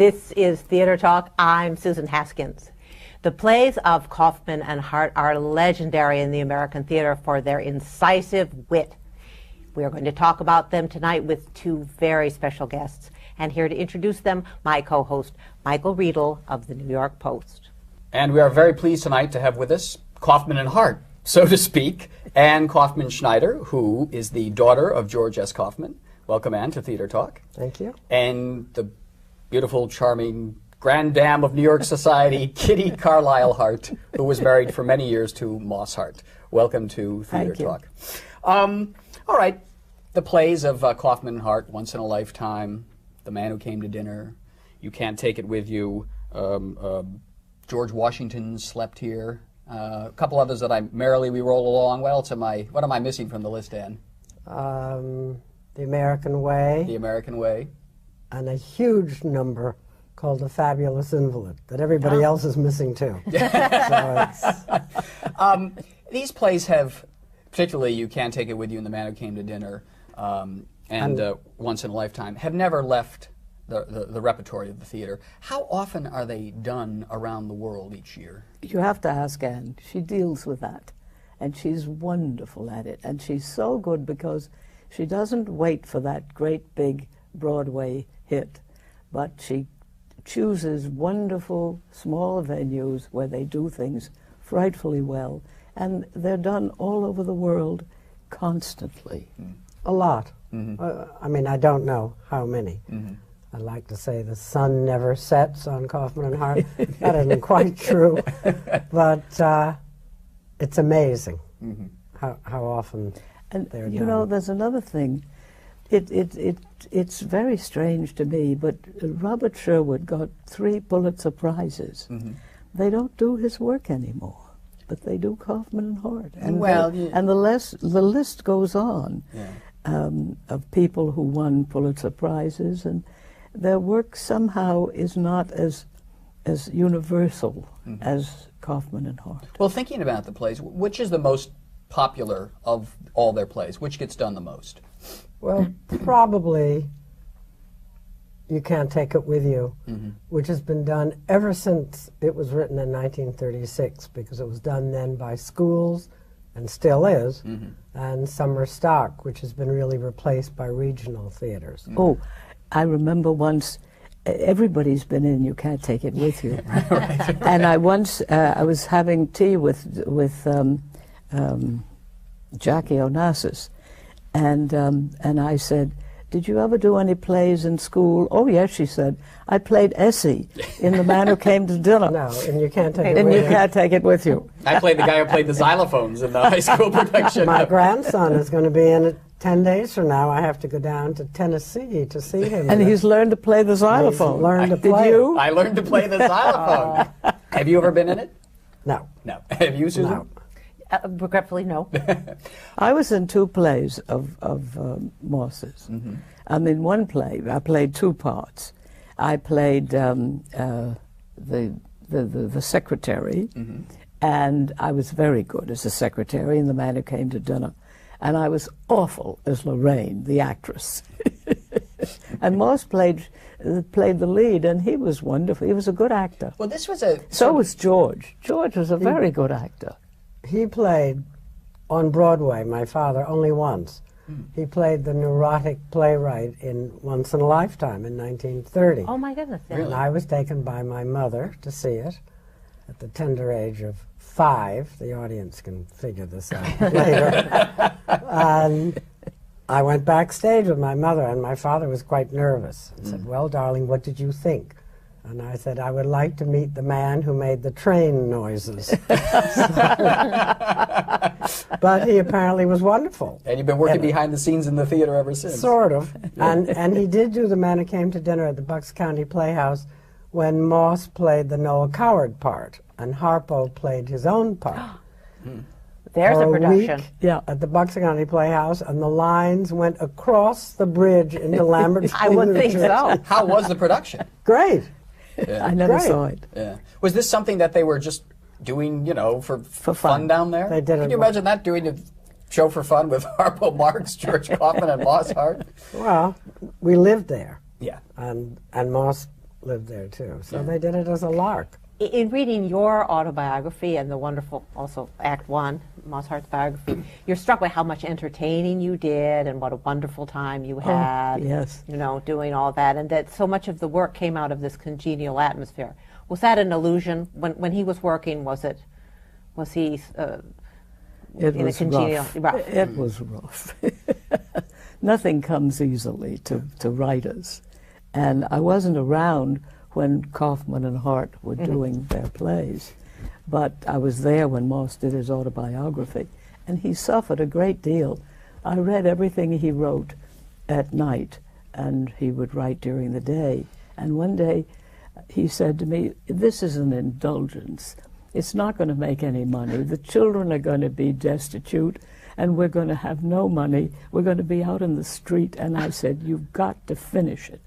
This is Theater Talk. I'm Susan Haskins. The plays of Kaufman and Hart are legendary in the American theater for their incisive wit. We are going to talk about them tonight with two very special guests. And here to introduce them, my co-host, Michael RIEDEL of the New York Post. And we are very pleased tonight to have with us Kaufman and Hart, so to speak, Anne Kaufman Schneider, who is the daughter of George S. Kaufman. Welcome, Anne, to Theater Talk. Thank you. And the beautiful, charming grand dame of New York society, Kitty Carlisle Hart, who was married for many years to Moss Hart. Welcome to Theater Talk. All right, the plays of Kaufman and Hart, Once in a Lifetime, The Man Who Came to Dinner, You Can't Take It With You, George Washington Slept Here, a couple others that Merrily We Roll Along. What am I missing from the list, Anne? The American Way. The American Way. And a huge number called The Fabulous Invalid that everybody else is missing too. These plays have, particularly You Can't Take It With You and The Man Who Came to Dinner and Once in a Lifetime, have never left the repertory of the theater. How often are they done around the world each year? You have to ask Anne. She deals with that, and she's wonderful at it. And she's so good because she doesn't wait for that great big Broadway hit, but she chooses wonderful small venues where they do things frightfully well, and they're done all over the world constantly. A lot. I mean, I don't know how many. I like to say the sun never sets on Kaufman and Hart. That isn't quite true, but it's amazing how often they're done. You know, there's another thing. It's very strange to me, but Robert Sherwood got 3 Pulitzer Prizes. They don't do his work anymore, but they do Kaufman and Hart. And and the list goes on of people who won Pulitzer Prizes, and their work somehow is not as universal as Kaufman and Hart. Well, thinking about the plays, which is the most popular of all their plays? Which gets done the most? Well, probably You Can't Take It With You, which has been done ever since it was written in 1936, because it was done then by schools, and still is, and summer stock, which has been really replaced by regional theaters. Oh, I remember once, everybody's been in You Can't Take It With You. And I was having tea with Jackie Onassis, and I said, "Did you ever do any plays in school?" "Oh yes," she said. "I played Essie in The Man Who Came to Dinner." No, and You Can't Take It With You. You. Can't Take It With You. I played the guy who played the xylophones in the high school production. My grandson is going to be in it 10 days from now. I have to go down to Tennessee to see him. And he's learned to play the xylophone. He's learned to play. Did you? I learned to play the xylophone. Have you ever been in it? No. No. Have you, Susan? No. Regretfully, no. I was in 2 plays of Moss's. I mean, one play, I played 2 parts. I played the secretary, and I was very good as a secretary in The Man Who Came to Dinner. And I was awful as Lorraine, the actress. And Moss played the lead, and he was wonderful. He was a good actor. Well, this was So was George. George was a very good actor. He played on Broadway, my father, only once. He played the neurotic playwright in Once in a Lifetime in 1930. Oh my goodness. Really? And I was taken by my mother to see it at the tender age of 5. The audience can figure this out later. And I went backstage with my mother, and my father was quite nervous and said, "Well, darling, what did you think?" And I said, "I would like to meet the man who made the train noises." But he apparently was wonderful. And you've been working behind the scenes in the theater ever since. Sort of. And he did do The Man Who Came to Dinner at the Bucks County Playhouse when Moss played the Noah Coward part, and Harpo played his own part. There's For a production. Week at the Bucks County Playhouse, and the lines went across the bridge into Lambertville. I would think so. How was the production? Great. Yeah. I never Great. saw it. Yeah. Was this something that they were just doing, for fun down there? They did it. Can you imagine that, doing a show for fun with Harpo Marx, George Kaufman, and Moss Hart? Well, we lived there. Yeah. And Moss lived there too. So they did it as a lark. In reading your autobiography and the wonderful, also Act One, Moss Hart's biography, you're struck by how much entertaining you did and what a wonderful time you had. Yes. You know, doing all that, and that so much of the work came out of this congenial atmosphere. Was that an illusion when he was working? Was he It in was a congenial? rough. It was rough. Nothing comes easily to writers, and I wasn't around when Kaufman and Hart were doing their plays. But I was there when Moss did his autobiography, and he suffered a great deal. I read everything he wrote at night, and he would write during the day. And one day he said to me, "This is an indulgence. It's not going to make any money. The children are going to be destitute, and we're going to have no money. We're going to be out in the street." And I said, "You've got to finish it,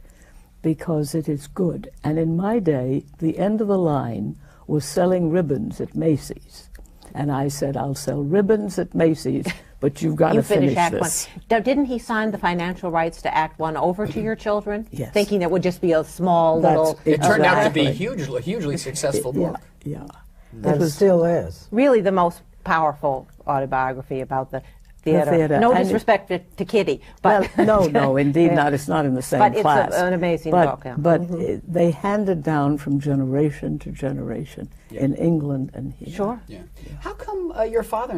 because it is good." And in my day, the end of the line was selling ribbons at Macy's. And I said, "I'll sell ribbons at Macy's, but you've got to finish Act this." One. Now, didn't he sign the financial rights to Act One over to your children? Yes. Thinking it would just be a small little... It turned out to be Exactly. hugely successful book. Yeah. And it still is. Really the most powerful autobiography about the theater. theater. No And disrespect to Kitty, but... No, indeed not. It's not in the same But it's class. an amazing but, book. Yeah. But they handed down from generation to generation in England and here. Sure. Yeah. How come your father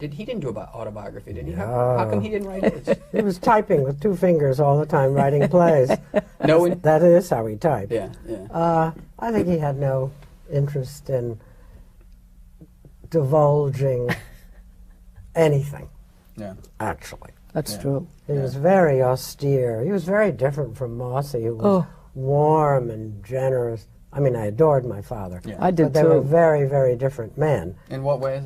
he didn't do an autobiography, did he? How come he didn't write it? He was typing with 2 fingers all the time, writing plays. That is how he typed. Yeah, yeah. I think he had no interest in divulging anything, actually. That's true. He was very austere. He was very different from Mossy, who was warm and generous. I mean, I adored my father. Yeah. I did but they too. were very, very different men. In what ways?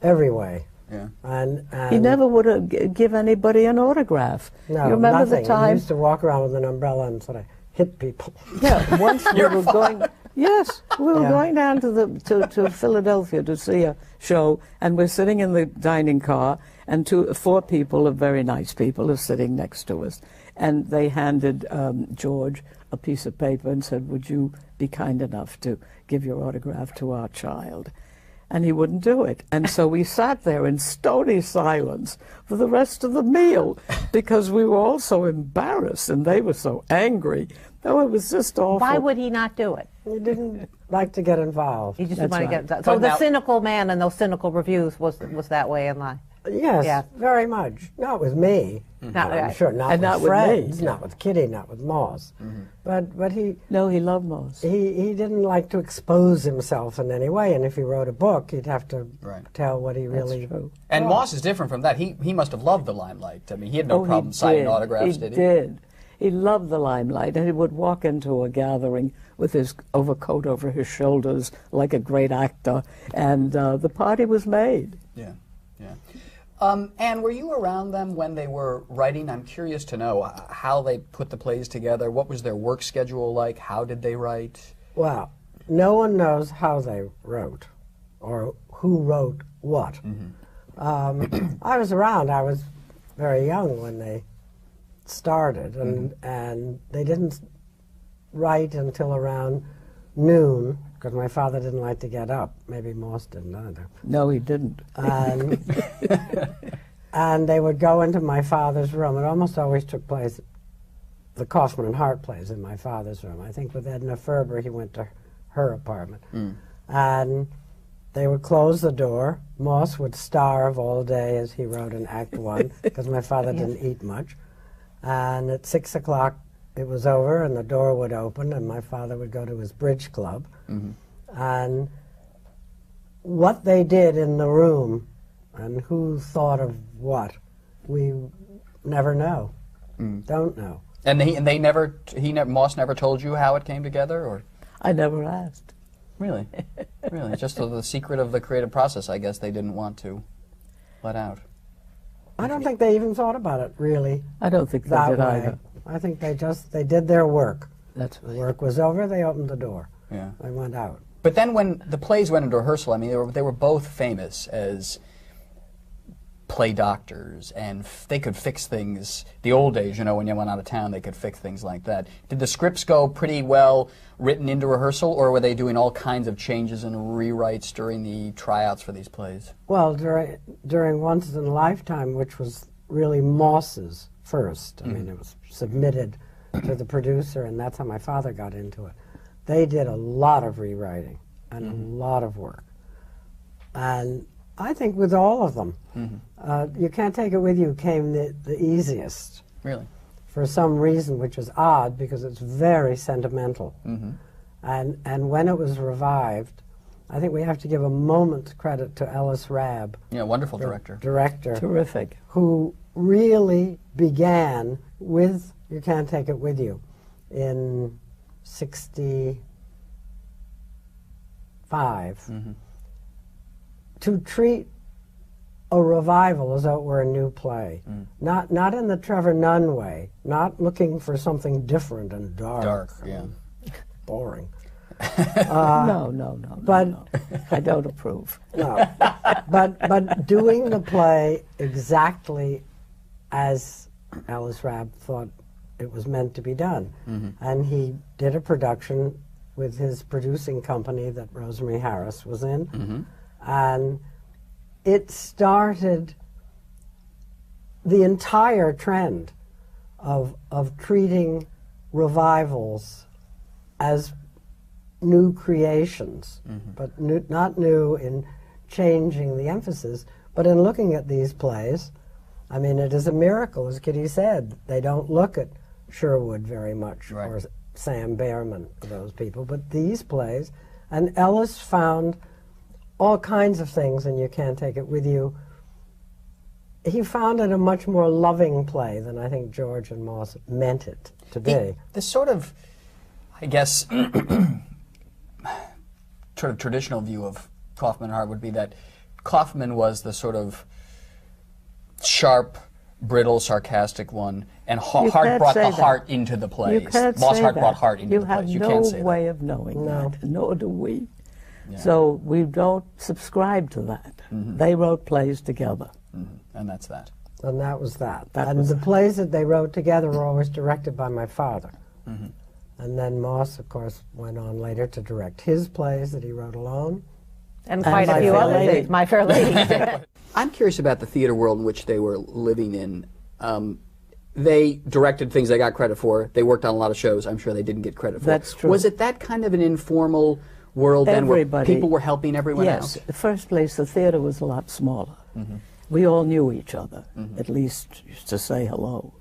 Every way. Yeah. And He never would give anybody an autograph. No, you remember nothing. the time? He used to walk around with an umbrella and sort of hit people. Yeah, once we were going. Yes, we were Yeah. going down to Philadelphia to see a show, and we're sitting in the dining car, and 4 people, very nice people, are sitting next to us, and they handed George a piece of paper and said, "Would you be kind enough to give your autograph to our child?" And he wouldn't do it. And so we sat there in stony silence for the rest of the meal because we were all so embarrassed and they were so angry. Oh, it was just awful. Why would he not do it? He didn't like to get involved. He just That's didn't want to right. get involved. So But the now- cynical man and those cynical reviews was that way in life. Yes, Yeah. very much. Not with me. Not- I'm sure not And with not with friends, me. not with Kitty, not with Moss. But he No, he loved Moss. he didn't like to expose himself in any way, and if he wrote a book, he'd have to tell what he really... That's true. And Moss is different from that. He must have loved the limelight. I mean, he had no problem signing autographs, did he? He did. He loved the limelight, and he would walk into a gathering with his overcoat over his shoulders like a great actor, and the party was made. Yeah, yeah. Anne, were you around them when they were writing? I'm curious to know how they put the plays together. What was their work schedule like? How did they write? Well, no one knows how they wrote or who wrote what. I was around. I was very young when they started, and they didn't write until around noon, because my father didn't like to get up. Maybe Moss didn't either. No, he didn't. And they would go into my father's room. It almost always took place, the Kaufman and Hart plays in my father's room. I think with Edna Ferber, he went to her apartment. And they would close the door. Moss would starve all day as he wrote in Act One, because my father didn't eat much. And at 6 o'clock, it was over, and the door would open, and my father would go to his bridge club. And what they did in the room and who thought of what, we never know. Don't know. And Moss never told you how it came together, or? I never asked. Really? Really? Just the secret of the creative process, I guess, they didn't want to let out. I don't think they even thought about it, really. I don't think they that did way. either. I think they did their work. That's The right. work was over, they opened the door. Yeah. They went out. But then when the plays went into rehearsal, I mean, they were both famous as play doctors, and they could fix things. The old days, you know, when you went out of town, they could fix things like that. Did the scripts go pretty well written into rehearsal, or were they doing all kinds of changes and rewrites during the tryouts for these plays? Well, during Once in a Lifetime, which was really Moss's first, I mean, it was submitted to the producer, and that's how my father got into it. They did a lot of rewriting and a lot of work. And I think with all of them, You Can't Take It With You came the easiest. Really? For some reason, which is odd, because it's very sentimental. And when it was revived, I think we have to give a moment's credit to Ellis Rabb. Yeah, wonderful director. Terrific. Who really began with You Can't Take It With You in '65 to treat a revival as though it were a new play. Not in the Trevor Nunn way, not looking for something different and dark and boring. No. But no. I don't approve. No, but doing the play exactly as Ellis Rabb thought it was meant to be done. And he did a production with his producing company that Rosemary Harris was in. And it started the entire trend of treating revivals as new creations, but not new in changing the emphasis, but in looking at these plays. I mean, it is a miracle, as Kitty said. They don't look at Sherwood very much, or Sam Behrman, those people, but these plays. And Ellis found all kinds of things in You Can't Take It With You. He found it a much more loving play than I think George and Moss meant it to be. The sort of, I guess, sort of traditional view of Kaufman and Hart would be that Kaufman was the sort of sharp, brittle, sarcastic one, and Hart brought the heart into the plays. Moss Hart brought heart into the plays. You can't say that. You have no way of knowing that, nor do we. Yeah. So we don't subscribe to that. They wrote plays together. And that's that. And that was that. And the plays that they wrote together were always directed by my father. And then Moss, of course, went on later to direct his plays that he wrote alone. And quite a few other things, My Fair Lady. I'm curious about the theater world in which they were living in. They directed things they got credit for. They worked on a lot of shows I'm sure they didn't get credit for. That's true. Was it that kind of an informal world then where people were helping everyone out? Yes. In the first place, the theater was a lot smaller. We all knew each other, at least used to say hello.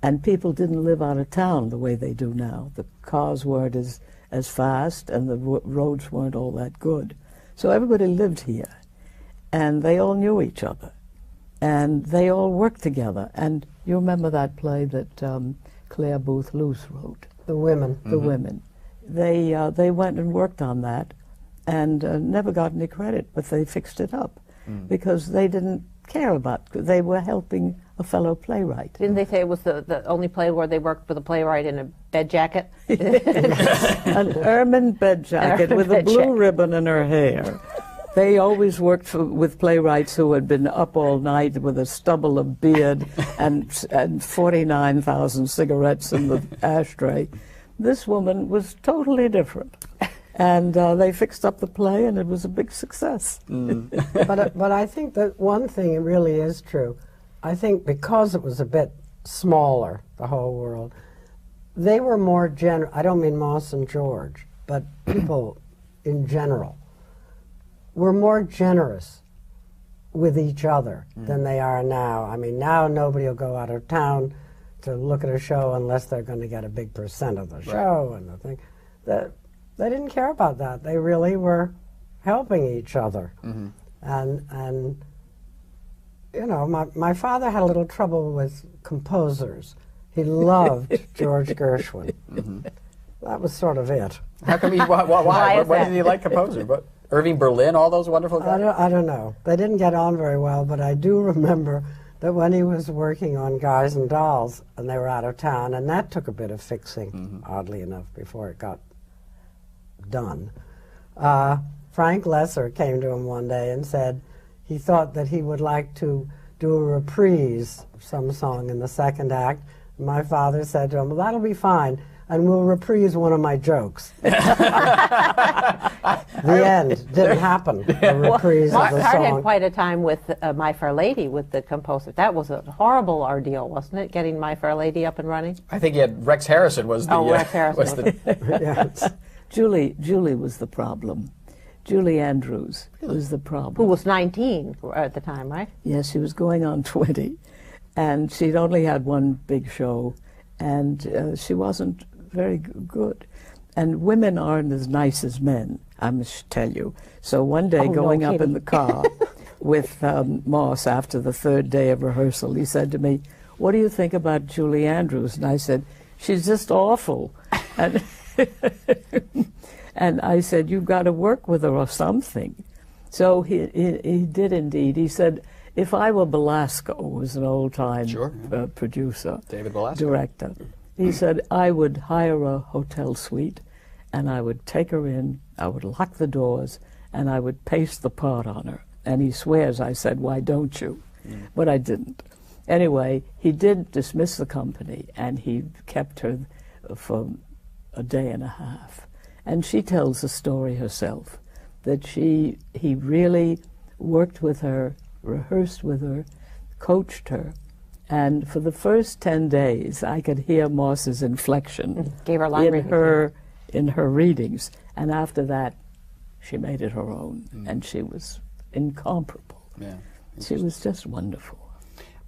And people didn't live out of town the way they do now. The cars weren't as fast, and the roads weren't all that good. So everybody lived here, and they all knew each other, and they all worked together. And you remember that play that Claire Booth Luce wrote? The Women. The Women. They went and worked on that, and never got any credit, but they fixed it up because they didn't care about. They were helping a fellow playwright. Didn't they say it was the only play where they worked with a playwright in a bed jacket? An ermine bed jacket with a blue ribbon in her hair. They always worked with playwrights who had been up all night with a stubble of beard and 49,000 cigarettes in the ashtray. This woman was totally different. And they fixed up the play, and it was a big success. But I think that one thing really is true. I think because it was a bit smaller, the whole world, they were more generous. I don't mean Moss and George, but people in general were more generous with each other than they are now. I mean, now nobody will go out of town to look at a show unless they're going to get a big percent of the show and the thing. They didn't care about that. They really were helping each other. And you know, my father had a little trouble with composers. He loved George Gershwin. That was sort of it. How come why did he like composer? But Irving Berlin, all those wonderful guys? I don't know. They didn't get on very well, but I do remember that when he was working on Guys and Dolls, and they were out of town, and that took a bit of fixing, oddly enough, before it got done. Frank Lesser came to him one day and said he thought that he would like to do a reprise of some song in the second act. My father said to him, well, that'll be fine, and we'll reprise one of my jokes. The end. Didn't happen. The reprise of the Hart song. had quite a time with My Fair Lady, with the composer. That was a horrible ordeal, wasn't it, getting My Fair Lady up and running? I think he had Rex Harrison was the... Rex Harrison. Was the, Yes. Julie was the problem. Julie Andrews was the problem. Who was 19 at the time, right? Yes, she was going on 20, and she'd only had one big show, and she wasn't very good. And women aren't as nice as men, I must tell you. So one day, going up in the car with Moss after the third day of rehearsal, he said to me, what do you think about Julie Andrews? And I said, she's just awful. And and I said, you've got to work with her or something. So he did indeed. He said, if I were Belasco, who was an old-time producer, David Belasco. director, he said, I would hire a hotel suite, and I would take her in, I would lock the doors, and I would paste the part on her. And he swears I said, why don't you? But I didn't. Anyway, he did dismiss the company, and he kept her for a day and a half. And she tells the story herself, that he really worked with her, rehearsed with her, coached her, and for the first 10 days I could hear Moss's inflection Gave her line in her readings, and after that she made it her own, and she was incomparable. Yeah, she was just wonderful.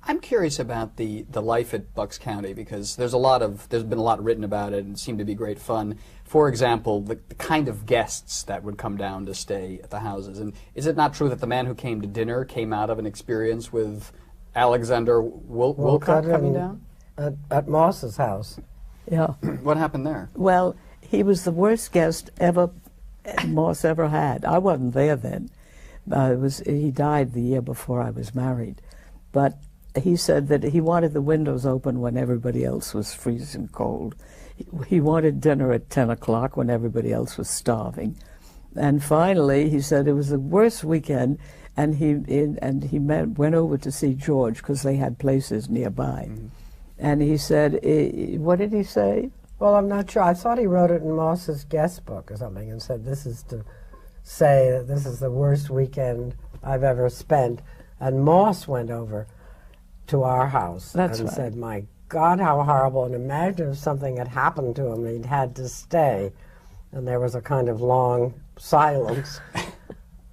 I'm curious about the life at Bucks County, because there's been a lot written about it and it seemed to be great fun. For example, the kind of guests that would come down to stay at the houses. And is it not true that the man who came to dinner came out of an experience with Alexander Wolcott coming down? At Moss's house. Yeah. What happened there? Well, he was the worst guest Moss ever had. I wasn't there then. He died the year before I was married. But he said that he wanted the windows open when everybody else was freezing cold. He wanted dinner at 10 o'clock when everybody else was starving. And finally, he said it was the worst weekend, and he went over to see George because they had places nearby. And he said, what did he say? Well, I'm not sure. I thought he wrote it in Moss's guest book or something and said, this is to say that this is the worst weekend I've ever spent. And Moss went over to our house and said, my God, how horrible. And imagine if something had happened to him, he'd had to stay. And there was a kind of long silence.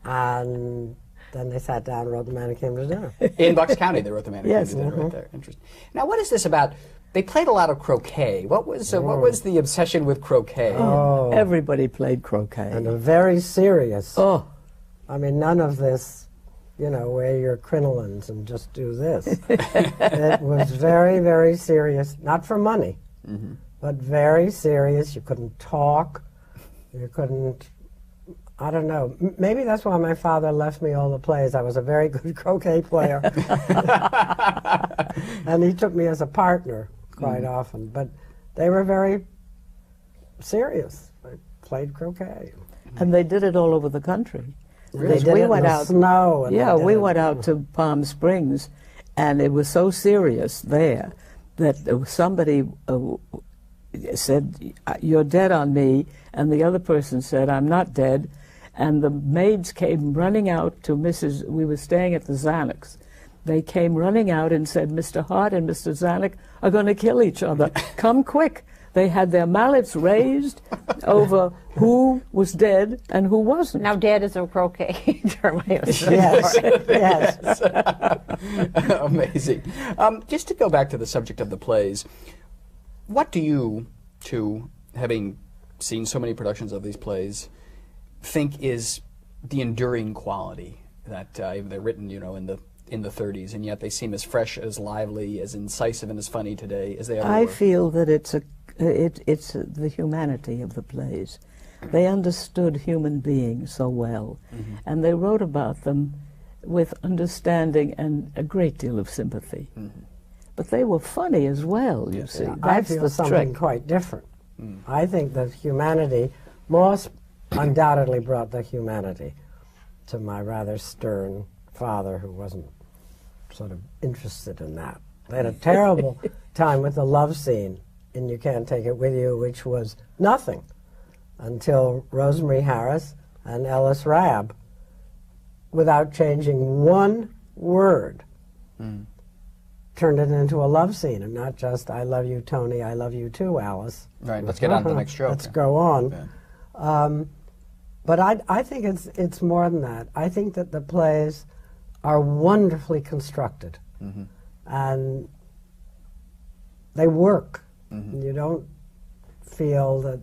And then they sat down and wrote The Man Who Came to Dinner. In Bucks County, they wrote The Man Who Came to Dinner right there. Interesting. Now, what is this about? They played a lot of croquet. What was the obsession with croquet? Oh. Everybody played croquet. And a very serious. Oh. I mean, none of this, wear your crinolines and just do this. It was very, very serious, not for money, but very serious. You couldn't talk. You couldn't, I don't know. Maybe that's why my father left me all the plays. I was a very good croquet player. And he took me as a partner quite often. But they were very serious. They played croquet. And they did it all over the country. Really? We went out snow. And we went out to Palm Springs, and it was so serious there that somebody said, "You're dead on me," and the other person said, "I'm not dead." And the maids came running out to Mrs. We were staying at the Zanuck's. They came running out and said, "Mr. Hart and Mr. Zanuck are going to kill each other. Come quick." They had their mallets raised over who was dead and who wasn't. Now, dead is a croquet term. Yes, yes. Amazing. Just to go back to the subject of the plays, what do you, having seen so many productions of these plays, think is the enduring quality that they're written, in the 30s, and yet they seem as fresh, as lively, as incisive, and as funny today as they ever were? I feel that it's the humanity of the plays. They understood human beings so well, and they wrote about them with understanding and a great deal of sympathy. But they were funny as well, you see. Yeah, That's I feel the something trick. quite different. I think that humanity, Moss undoubtedly brought the humanity to my rather stern father, who wasn't sort of interested in that. They had a terrible time with the love scene in You Can't Take It With You, which was nothing until Rosemary Harris and Ellis Rabb, without changing one word, turned it into a love scene, and not just "I love you, Tony. I love you too, Alice." Right. Let's get on to the next joke. Let's go on. Yeah. But I think it's more than that. I think that the plays are wonderfully constructed, and they work. You don't feel that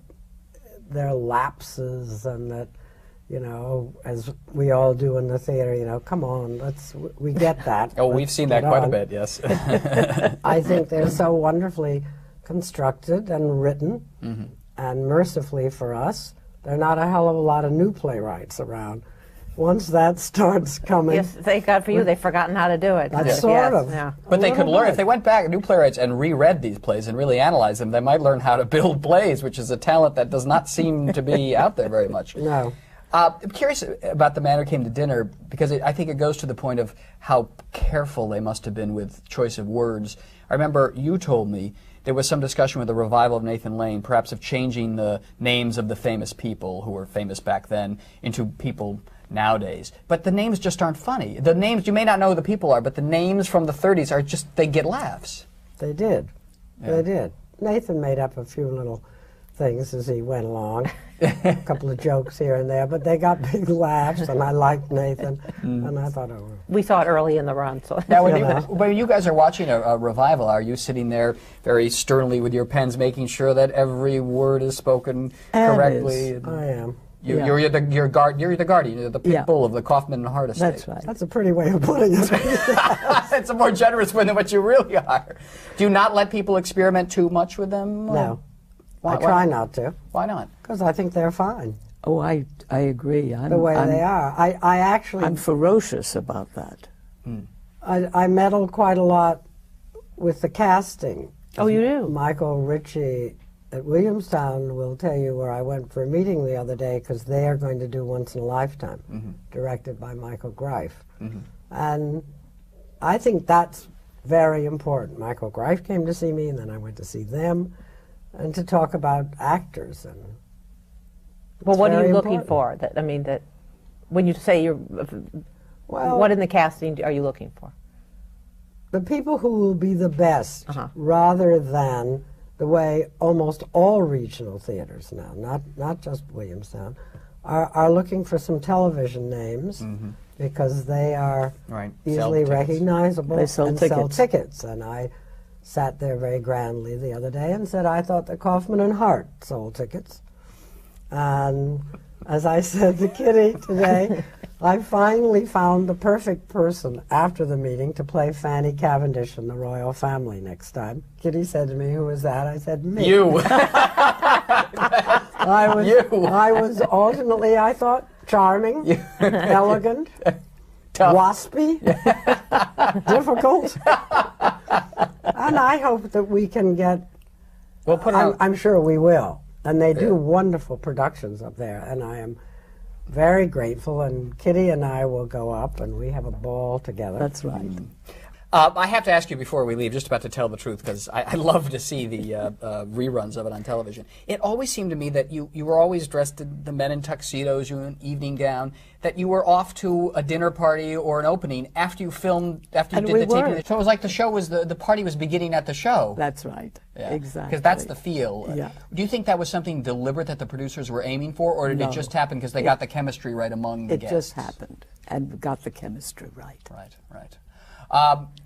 there are lapses and that, you know, as we all do in the theater, you know, come on, we get that. Oh, we've seen that quite a bit, yes. I think they're so wonderfully constructed and written, and mercifully for us, there are not a hell of a lot of new playwrights around. Once that starts coming... Yes, thank God for you, they've forgotten how to do it. That's sort of. Yeah. But they could learn, if they went back, new playwrights, and reread these plays and really analyzed them, they might learn how to build plays, which is a talent that does not seem to be out there very much. No. I'm curious about The Man Who Came to Dinner, because I think it goes to the point of how careful they must have been with choice of words. I remember you told me there was some discussion with the revival of Nathan Lane, perhaps of changing the names of the famous people who were famous back then into people nowadays. But the names just aren't funny. The names, you may not know who the people are, but the names from the 30s are just, they get laughs. They did. Yeah. They did. Nathan made up a few little things as he went along, a couple of jokes here and there, but they got big laughs, and I liked Nathan, and I thought, oh. We saw it early in the run. So. Now, when you guys are watching a revival, are you sitting there very sternly with your pens, making sure that every word is spoken correctly? I am. You're the guardian, you're the pit bull of the Kaufman and Hart estate. That's right. That's a pretty way of putting it. It's a more generous one than what you really are. Do you not let people experiment too much with them? No. Why, I try not to. Why not? Because I think they're fine. Oh, I agree. The way they are. I actually... I'm ferocious about that. I meddle quite a lot with the casting. Oh, you do? Michael Ritchie at Williamstown will tell you where I went for a meeting the other day, because they are going to do Once in a Lifetime, directed by Michael Greif. And I think that's very important. Michael Greif came to see me, and then I went to see them, and to talk about actors. And well, what are you looking for? That when you say you're, what in the casting are you looking for? The people who will be the best, rather than the way almost all regional theaters now, not just Williamstown, are looking for some television names, because they are easily recognizable. They sell tickets. And I sat there very grandly the other day and said I thought that Kaufman and Hart sold tickets. And as I said to Kitty today, I finally found the perfect person after the meeting to play Fanny Cavendish in the royal family next time. Kitty said to me, "Who is that?" I said, "Me." You. I was alternately, I thought, charming, elegant, tough, waspy, difficult. And I hope that we can get, I'm sure we will. And they do wonderful productions up there, and I am very grateful. And Kitty and I will go up, and we have a ball together. That's right. I have to ask you before we leave, just about to tell the truth, because I love to see the reruns of it on television. It always seemed to me that you were always dressed, the men in tuxedos, you in an evening gown, that you were off to a dinner party or an opening after you filmed, after you did the taping. So it was like the show was, the party was beginning at the show. That's right. Yeah. Exactly. Because that's the feel. Yeah. Do you think that was something deliberate that the producers were aiming for, or did it just happen because they got the chemistry right among the guests? It just happened, and got the chemistry right. Right.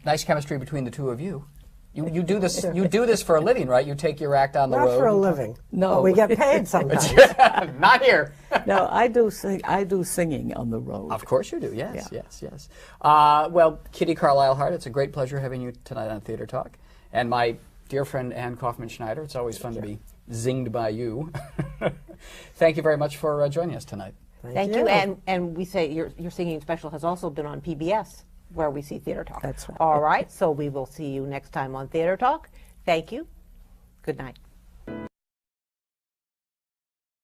Nice chemistry between the two of you. You do this. You do this for a living, right? You take your act on the road. Not for a living. No, but we get paid sometimes. Not here. No, I do sing. I do singing on the road. Of course you do. Yes, yes. Well, Kitty Carlisle Hart, it's a great pleasure having you tonight on Theater Talk, and my dear friend Anne Kaufman Schneider. It's always fun to be zinged by you. Thank you very much for joining us tonight. Thank you. And we say your singing special has also been on PBS, where we see Theater Talk. That's right. All right, so we will see you next time on Theater Talk. Thank you. Good night.